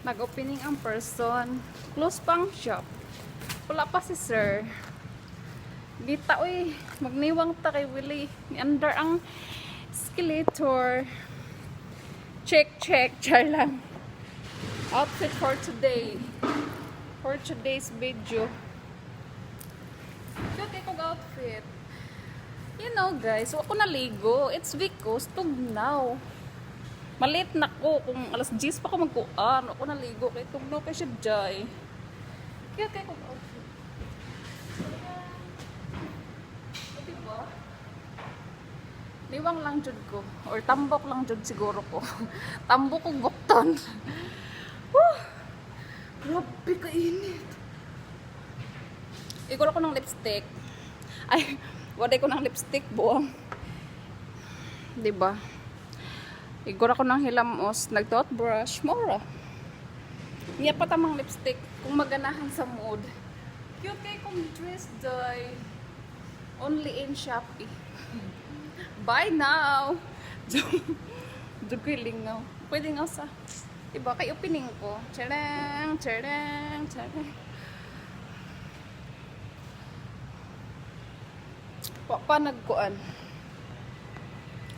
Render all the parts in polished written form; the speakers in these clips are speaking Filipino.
Nag-opening ang person. Close pang shop. Wala pa si sir. Dita, uy. Magniwang ta kay Walay. Under ang escalator. Check. Char lang. Outfit for today. For today's video. Cute kong outfit. You know guys, ako naligo. It's because tugnaw. Malit na ko. Kung alas 10 pa ko magkuan. Ako naligo. Kaya tugnaw kay siya jay. Cute kong outfit. O diba? Niwang lang jud ko. Or tambok lang jud siguro ko. Tambok kong bukton. Woo! Grabe kainit. Iguro ko ng lipstick. Ay, waday ko ng lipstick buong. Diba? Iguro ko ng hilamos. Nag-toothbrush. Mora. Niya pa tamang lipstick. Kung maganahan sa mood. Cute kay kong dress dye. Only in Shopee. Bye now! Diyan ko yung Lingaw. Pwede nga sa... Diba? Kay opening ko. Charang. Pa nagkuan.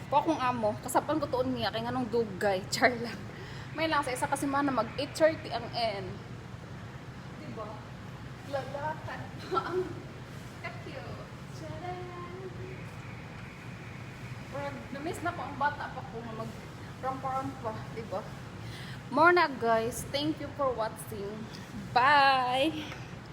Pa akong amo. Kasapan ko tuon niya. Kaya nga nung dugay. Char lang. May lang sa isa kasi mana mag 8:30 ang end. Diba? Lalakan pa ang kakyo. Charang. Na-miss na ko ang bata pa ko mag ramparang pa. Diba? More na guys. Thank you for watching. Bye!